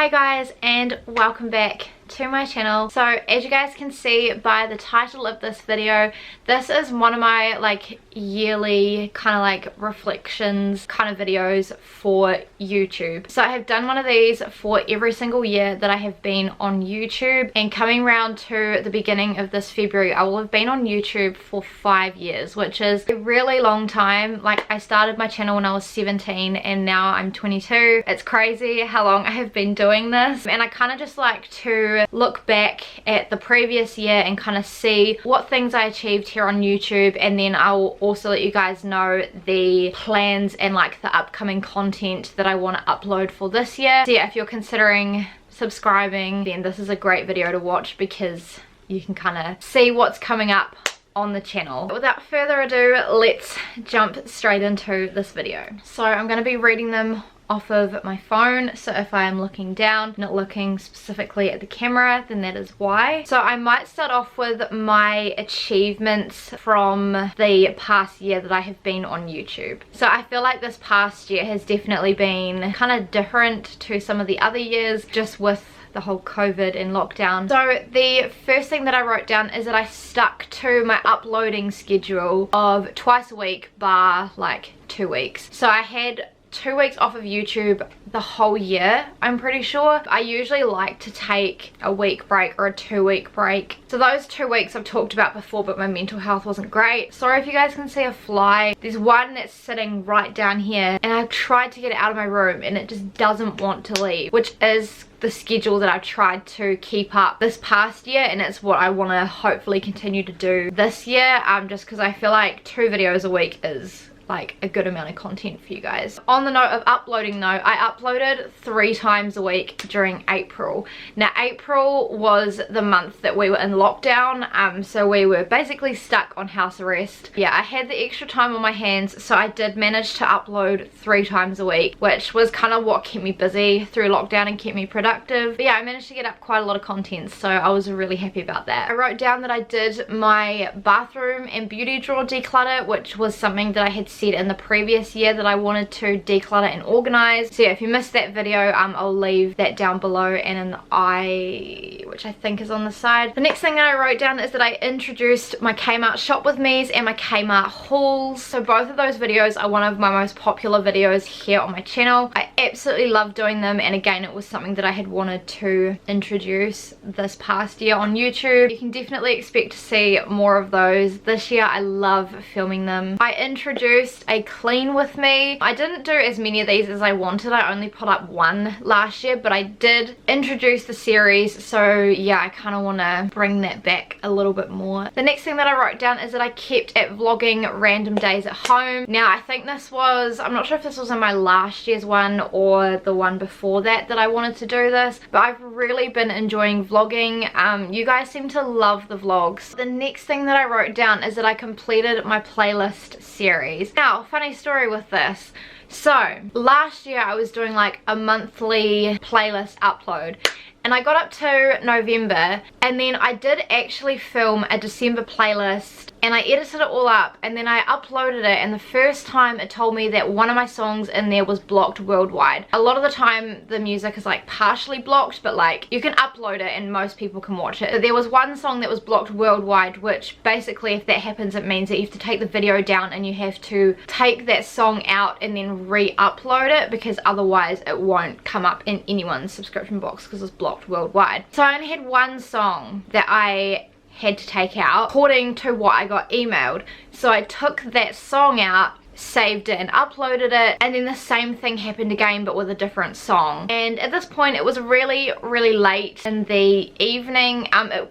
Hi guys, and welcome back to my channel. So as you guys can see by the title of this video, this is one of my like yearly kind of like reflections kind of videos for YouTube. So I have done one of these for every single year that I have been on YouTube, and coming around to the beginning of this February I will have been on YouTube for 5 years, which is a really long time. Like, I started my channel when I was 17 and now I'm 22. It's crazy how long I have been doing this, and I kind of just like to look back at the previous year and kind of see what things I achieved here on YouTube, and then I'll also let you guys know the plans and like the upcoming content that I want to upload for this year. So yeah, if you're considering subscribing, then this is a great video to watch because you can kind of see what's coming up on the channel. But without further ado, let's jump straight into this video. So I'm going to be reading them off of my phone, so if I am looking down, not looking specifically at the camera, then that is why. So I might start off with my achievements from the past year that I have been on YouTube. So I feel like this past year has definitely been kind of different to some of the other years, just with the whole COVID and lockdown. So the first thing that I wrote down is that I stuck to my uploading schedule of twice a week bar like 2 weeks. So I had 2 weeks off of YouTube the whole year, I'm pretty sure. I usually like to take a week break or a 2-week break. So those 2 weeks I've talked about before, but my mental health wasn't great. Sorry if you guys can see a fly. There's one that's sitting right down here, and I've tried to get it out of my room and it just doesn't want to leave, which is the schedule that I've tried to keep up this past year, and it's what I want to hopefully continue to do this year, just because I feel like 2 videos a week is like a good amount of content for you guys. On the note of uploading though, I uploaded 3 times a week during April. Now April was the month that we were in lockdown, so we were basically stuck on house arrest. Yeah, I had the extra time on my hands, so I did manage to upload 3 times a week, which was kind of what kept me busy through lockdown and kept me productive. But yeah, I managed to get up quite a lot of content, so I was really happy about that. I wrote down that I did my bathroom and beauty drawer declutter, which was something that I had said in the previous year that I wanted to declutter and organize. So yeah, if you missed that video, I'll leave that down below and in the eye, which I think is on the side. The next thing that I wrote down is that I introduced my Kmart shop with me's and my Kmart hauls. So both of those videos are one of my most popular videos here on my channel. I absolutely love doing them, and again, it was something that I had wanted to introduce this past year on YouTube. You can definitely expect to see more of those this year. I love filming them. I introduced a clean with me. I didn't do as many of these as I wanted. I only put up 1 last year, but I did introduce the series, so yeah, I kind of want to bring that back a little bit more. The next thing that I wrote down is that I kept at vlogging random days at home. Now I think this was, I'm not sure if this was in my last year's one or the one before that I wanted to do this, but I've really been enjoying vlogging. You guys seem to love the vlogs. The next thing that I wrote down is that I completed my playlist series. Now, funny story with this. So, last year I was doing like a monthly playlist upload, and I got up to November, and then I did actually film a December playlist, and I edited it all up, and then I uploaded it, and the first time it told me that one of my songs in there was blocked worldwide. A lot of the time the music is like partially blocked, but like you can upload it and most people can watch it. But there was one song that was blocked worldwide, which basically if that happens it means that you have to take the video down and you have to take that song out and then re-upload it, because otherwise it won't come up in anyone's subscription box because it's blocked worldwide. So I only had one song that I had to take out according to what I got emailed. So I took that song out, saved it and uploaded it, and then the same thing happened again but with a different song. And at this point it was really late in the evening.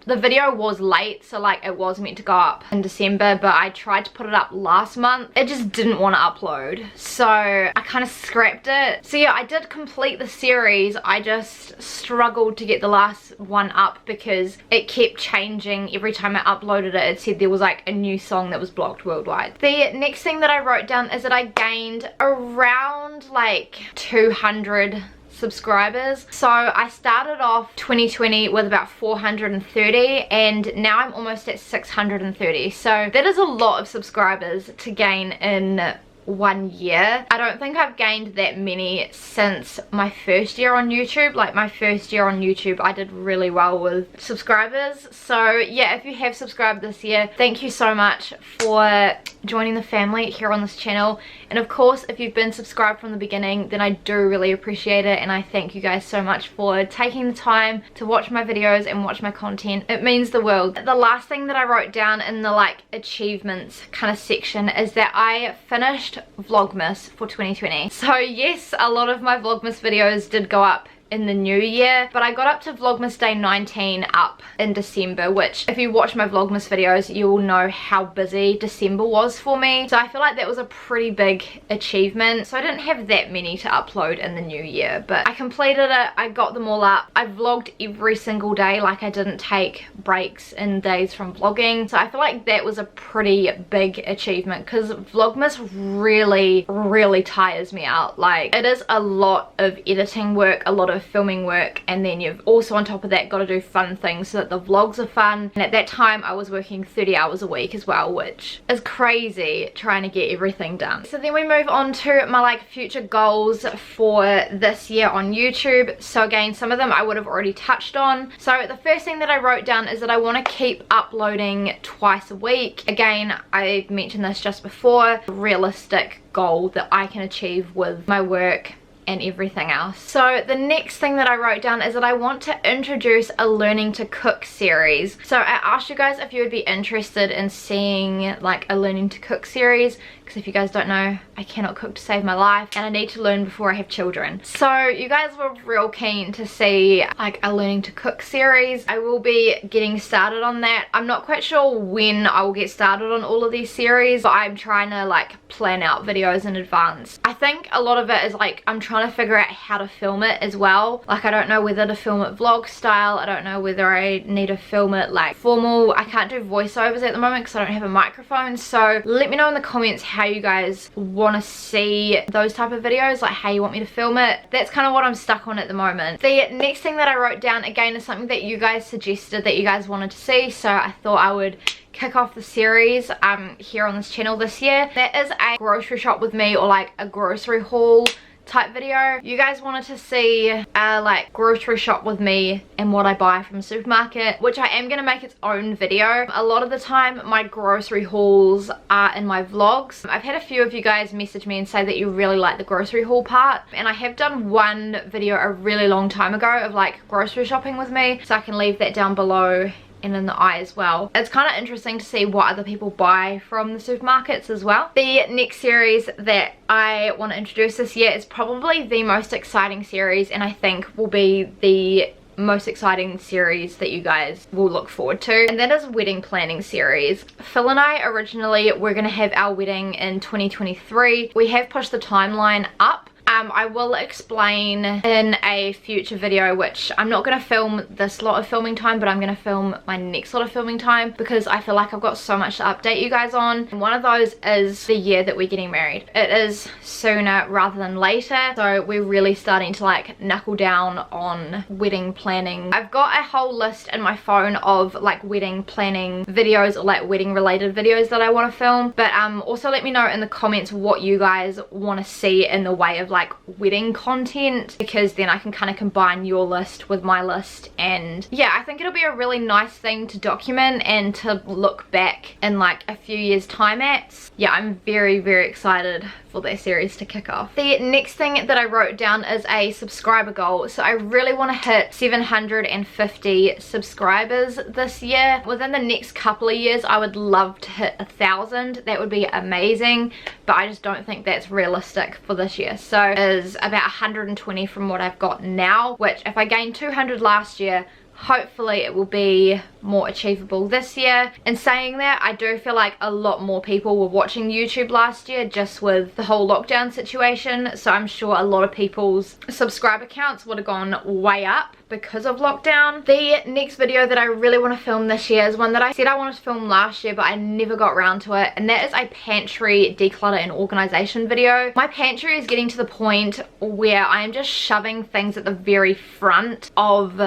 The video was late, so like it was meant to go up in December, but I tried to put it up last month. It just didn't want to upload, so I kind of scrapped it. So yeah, I did complete the series. I just struggled to get the last one up because it kept changing every time I uploaded it. It said there was like a new song that was blocked worldwide. The next thing that I wrote down is that I gained around like 200 subscribers. So I started off 2020 with about 430 and now I'm almost at 630. So that is a lot of subscribers to gain in 1 year. I don't think I've gained that many since my first year on YouTube. Like my first year on YouTube I did really well with subscribers. So yeah, if you have subscribed this year, thank you so much for joining the family here on this channel. And of course, if you've been subscribed from the beginning, then I do really appreciate it, and I thank you guys so much for taking the time to watch my videos and watch my content. It means the world. The last thing that I wrote down in the like achievements kind of section is that I finished Vlogmas for 2020. So yes, a lot of my Vlogmas videos did go up in the new year, but I got up to Vlogmas day 19 up in December, which if you watch my Vlogmas videos you will know how busy December was for me. So I feel like that was a pretty big achievement. So I didn't have that many to upload in the new year, but I completed it. I got them all up. I vlogged every single day, like I didn't take breaks in days from vlogging. So I feel like that was a pretty big achievement, because Vlogmas really tires me out. Like it is a lot of editing work, a lot of filming work, and then you've also on top of that got to do fun things so that the vlogs are fun. And at that time I was working 30 hours a week as well, which is crazy trying to get everything done. So then we move on to my like future goals for this year on YouTube. So again, some of them I would have already touched on. So the first thing that I wrote down is that I want to keep uploading twice a week. Again, I mentioned this just before, a realistic goal that I can achieve with my work and everything else. So the next thing that I wrote down is that I want to introduce a learning to cook series. So I asked you guys if you would be interested in seeing like a learning to cook series, because if you guys don't know, I cannot cook to save my life and I need to learn before I have children. So you guys were real keen to see like a learning to cook series. I will be getting started on that. I'm not quite sure when I will get started on all of these series, but I'm trying to like plan out videos in advance. I think a lot of it is like I'm trying to figure out how to film it as well. Like I don't know whether to film it vlog style. I don't know whether I need to film it like formal. I can't do voiceovers at the moment because I don't have a microphone. So let me know in the comments how you guys want to see those type of videos, like how you want me to film it. That's kind of what I'm stuck on at the moment. The next thing that I wrote down again is something that you guys suggested that you guys wanted to see, so I thought I would kick off the series here on this channel this year. That is a grocery shop with me, or like a grocery haul type video. You guys wanted to see a like grocery shop with me and what I buy from a supermarket, which I am going to make its own video. A lot of the time my grocery hauls are in my vlogs. I've had a few of you guys message me and say that you really like the grocery haul part, and I have done one video a really long time ago of like grocery shopping with me, so I can leave that down below and in the eye as well. It's kind of interesting to see what other people buy from the supermarkets as well. The next series that I want to introduce this year is probably the most exciting series, and I think will be the most exciting series that you guys will look forward to, and that is wedding planning series. Phil and I originally were going to have our wedding in 2023. We have pushed the timeline up. I will explain in a future video, which I'm not going to film this lot of filming time, but I'm going to film my next lot of filming time, because I feel like I've got so much to update you guys on. And one of those is the year that we're getting married. It is sooner rather than later, so we're really starting to like knuckle down on wedding planning. I've got a whole list in my phone of like wedding planning videos, or like wedding related videos that I want to film, but also let me know in the comments what you guys want to see in the way of like wedding content, because then I can kind of combine your list with my list. And yeah, I think it'll be a really nice thing to document and to look back in like a few years time at. Yeah, I'm very excited for that series to kick off. The next thing that I wrote down is a subscriber goal. So I really want to hit 750 subscribers this year. Within the next couple of years I would love to hit 1,000. That would be amazing, but I just don't think that's realistic for this year. So is about 120 from what I've got now, which if I gained 200 last year, hopefully it will be more achievable this year. In saying that, I do feel like a lot more people were watching YouTube last year just with the whole lockdown situation, so I'm sure a lot of people's subscriber counts would have gone way up because of lockdown. The next video that I really want to film this year is one that I said I wanted to film last year, but I never got around to it, and that is a pantry declutter and organization video. My pantry is getting to the point where I am just shoving things at the very front of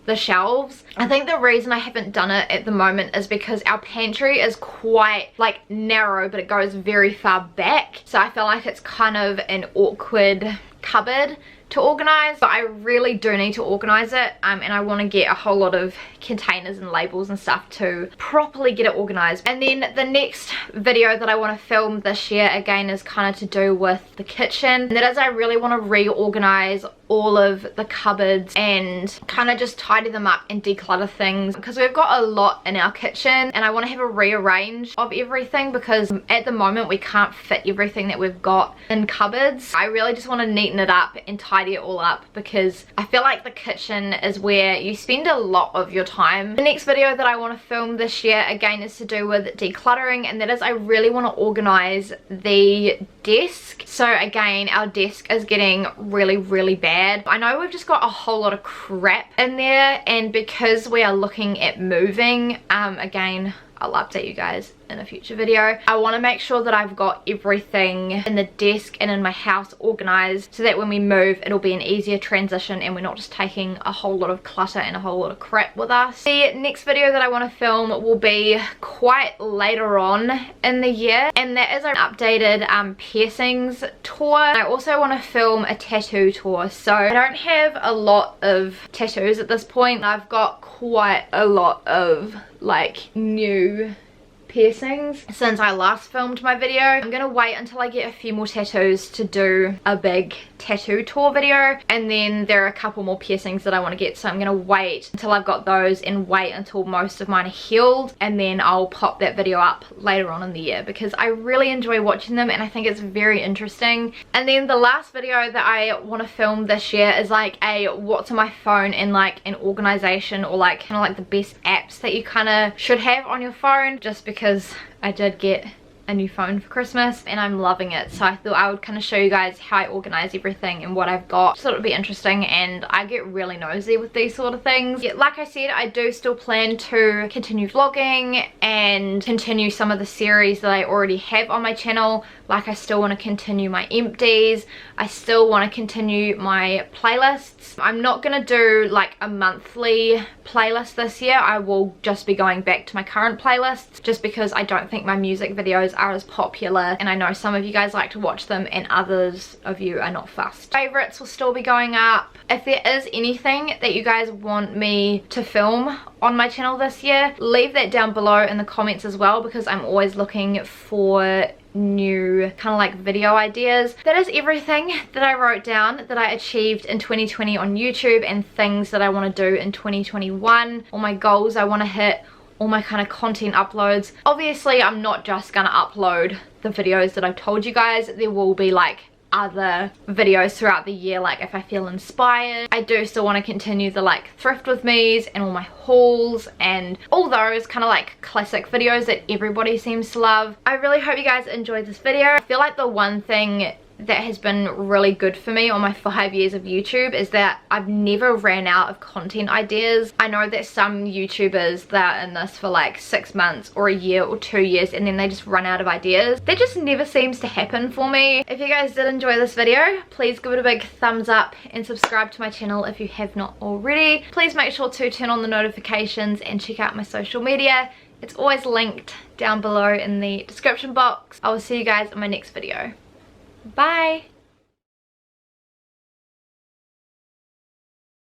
the shelves. I think the reason I haven't done it at the moment is because our pantry is quite like narrow, but it goes very far back, so I feel like it's kind of an awkward cupboard to organize, but I really do need to organize it, and I want to get a whole lot of containers and labels and stuff to properly get it organized. And then the next video that I want to film this year again is kind of to do with the kitchen, and that is I really want to reorganize all of the cupboards and kind of just tidy them up and declutter things, because we've got a lot in our kitchen and I want to have a rearrange of everything, because at the moment we can't fit everything that we've got in cupboards. I really just want to neaten it up and tidy it all up, because I feel like the kitchen is where you spend a lot of your time. The next video that I want to film this year again is to do with decluttering, and that is I really want to organize the desk. So again, our desk is getting really bad. I know we've just got a whole lot of crap in there, and because we are looking at moving, again, I'll update you guys in a future video. I want to make sure that I've got everything in the desk and in my house organized, so that when we move it'll be an easier transition and we're not just taking a whole lot of clutter and a whole lot of crap with us. The next video that I want to film will be quite later on in the year, and that is an updated piercings tour. I also want to film a tattoo tour. So I don't have a lot of tattoos at this point. I've got quite a lot of like new piercings since I last filmed my video. I'm gonna wait until I get a few more tattoos to do a big tattoo tour video, and then there are a couple more piercings that I want to get, so I'm gonna wait until I've got those and wait until most of mine are healed, and then I'll pop that video up later on in the year, because I really enjoy watching them and I think it's very interesting. And then the last video that I want to film this year is like a what's on my phone and like an organization, or like kind of like the best apps that you kind of should have on your phone, just because I did get a new phone for Christmas and I'm loving it, so I thought I would kind of show you guys how I organize everything and what I've got. So it'll be interesting, and I get really nosy with these sort of things. Yeah, like I said, I do still plan to continue vlogging and continue some of the series that I already have on my channel. Like I still want to continue my empties, I still want to continue my playlists. I'm not gonna do like a monthly playlist this year. I will just be going back to my current playlists, just because I don't think my music videos are as popular, and I know some of you guys like to watch them and others of you are not fussed. Favorites will still be going up. If there is anything that you guys want me to film on my channel this year, leave that down below in the comments as well, because I'm always looking for new kind of like video ideas. That is everything that I wrote down that I achieved in 2020 on YouTube, and things that I want to do in 2021, all my goals I want to hit, all my kind of content uploads. Obviously I'm not just gonna upload the videos that I've told you guys. There will be like other videos throughout the year, like if I feel inspired. I do still want to continue the like thrift with me's and all my hauls and all those kind of like classic videos that everybody seems to love. I really hope you guys enjoyed this video. I feel like the one thing that has been really good for me on my 5 years of YouTube is that I've never ran out of content ideas. I know that some YouTubers that are in this for like 6 months or a year or 2 years and then they just run out of ideas. That just never seems to happen for me. If you guys did enjoy this video, please give it a big thumbs up and subscribe to my channel if you have not already. Please make sure to turn on the notifications and check out my social media. It's always linked down below in the description box. I will see you guys in my next video. Bye!